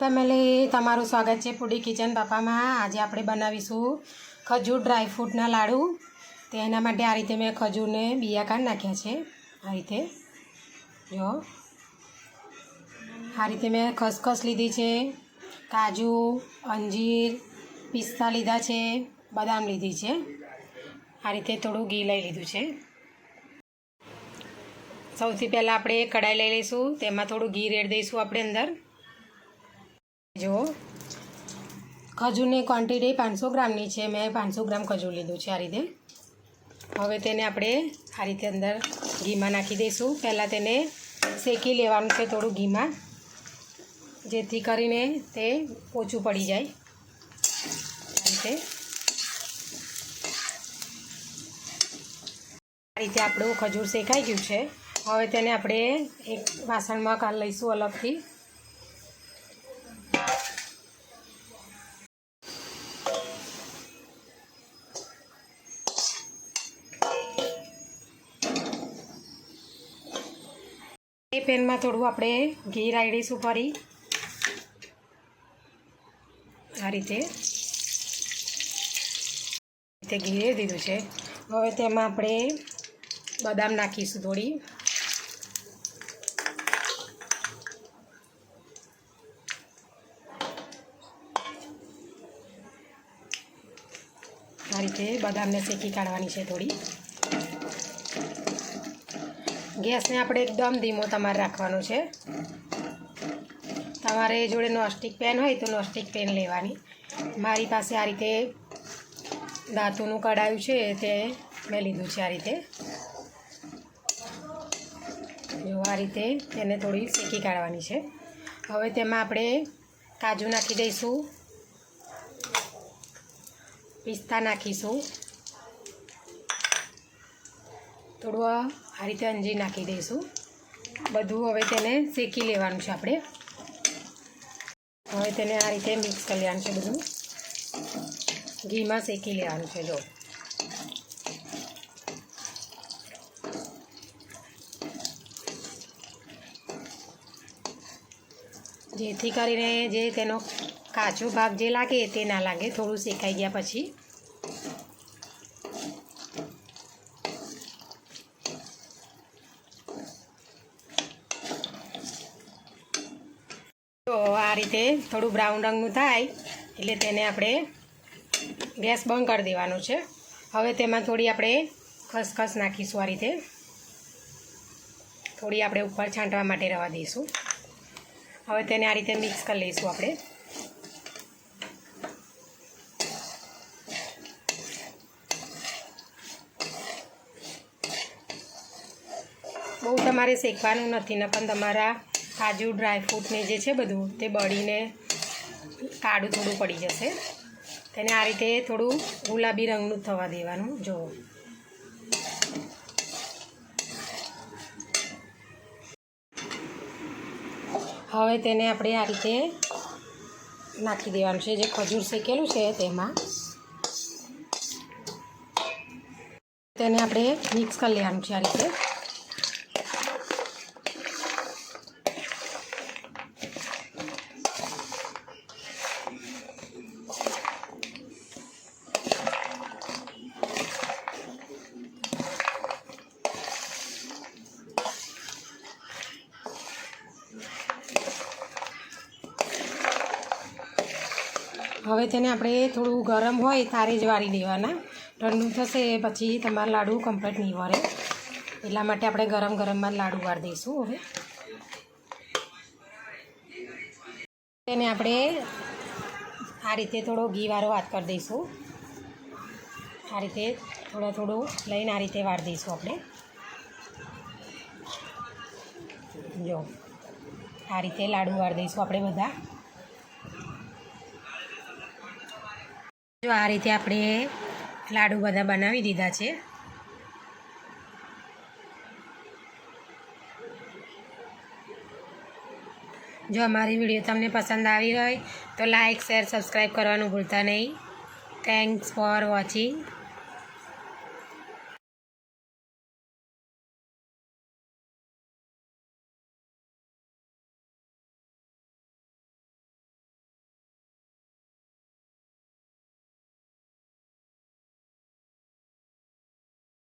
Family તમારું સ્વાગત છે ફૂડી કિચન પાપામાં। આજે આપણે બનાવીશું ખજૂર ડ્રાયફ્રૂટના લાડુ। તો એના માટે આ રીતે મેં ખજૂરને બિયા કાઢી નાખ્યા છે। આ રીતે જો આ રીતે મેં ખસખસ લીધી છે, કાજુ, અંજીર, પિસ્તા લીધા છે, બદામ લીધી છે। આ રીતે થોડું ઘી લઈ લીધું છે। સૌથી પહેલાં આપણે કઢાઈ લઈ લઈશું, તેમાં થોડું ઘી રેડી દઈશું આપણે અંદર। જો ખજૂરની ક્વોન્ટિટી 500 ગ્રામની છે, મેં 500 ગ્રામ ખજૂર લીધું છે આ રીતે। હવે તેને આપણે આ રીતે અંદર ઘીમાં નાખી દઈશું। પહેલાં તેને શેકી લેવાનું છે થોડું ઘીમાં, જેથી કરીને તે ઓછું પડી જાય। આ રીતે આપણું ખજૂર શેકાઈ ગયું છે। હવે તેને આપણે એક વાસણમાં કાઢી લઈશું અલગથી। એ પેનમાં થોડું આપણે ઘી રાઈ દઈશું ફરી આ રીતે ઘી રેડી દીધું છે। હવે તેમાં આપણે બદામ નાખીશું થોડી, આ રીતે બદામને શેકી કાઢવાની છે થોડી। ગેસને આપણે એકદમ ધીમો તમારે રાખવાનો છે। તમારે જોડે નોનસ્ટિક પેન હોય તો નોનસ્ટિક પેન લેવાની। મારી પાસે આ રીતે ધાતુનું કડાયું છે તે મેં લીધું છે। આ રીતે જો આ રીતે તેને થોડી શેકી કાઢવાની છે। હવે તેમાં આપણે કાજુ નાખી દઈશું, પિસ્તા નાખીશું, થોડું આ રીતે અંજીર નાખી દઈશું। બધું હવે તેને શેકી લેવાનું છે આપણે। હવે તેને આ રીતે મિક્સ કરી લેવાનું છે, બધું ઘીમાં શેકી લેવાનું છે। જો જેથી કરીને જે તેનો કાચો ભાગ જે લાગે તે ના લાગે, થોડું શેકાઈ ગયા પછી। તો આ રીતે થોડું બ્રાઉન રંગનું થાય એટલે તેને આપણે ગેસ બંધ કરી દેવાનો છે। હવે તેમાં થોડી આપણે ખસખસ નાખીશું। આ રીતે થોડી આપણે ઉપર છાંટવા માટે રવા દઈશું। હવે તેને આ રીતે મિક્સ કરી લઈશું આપણે। બહુ તમારે શેકવાનું નથી, ને પણ તમારા કાજુ ડ્રાયફ્રૂટને જે છે બધું તે બળીને કાળું થોડું પડી જશે। તેને આ રીતે થોડું ગુલાબી રંગનું થવા દેવાનું। જો હવે તેને આપણે આ રીતે નાખી દેવાનું છે, જે ખજૂર શેકેલું છે તેમાં તેને આપણે મિક્સ કરી લેવાનું છે આ રીતે। હવે તેને આપણે થોડું ગરમ હોય તારે જ વાળી દેવાના। ઠંડુ થશે પછી તમારા લાડુ કમ્પ્લીટ નહીં વળે, એટલા માટે આપણે ગરમ ગરમમાં લાડુ વાળી દઈશું। હવે તેને આપણે આ રીતે થોડો ઘીવાળો હાથ કરી દઈશું। આ રીતે થોડું લઈને આ રીતે વાળી દઈશું આપણે। જો આ રીતે લાડુ વાળી દઈશું આપણે બધા। જો આ રીતે આપણે લાડુ બધા બનાવી દીધા છે। જો અમારી વિડીયો તમને પસંદ આવી હોય તો લાઈક, શેર, સબસ્ક્રાઈબ કરવાનું ભૂલતા નહીં। Thanks for watching.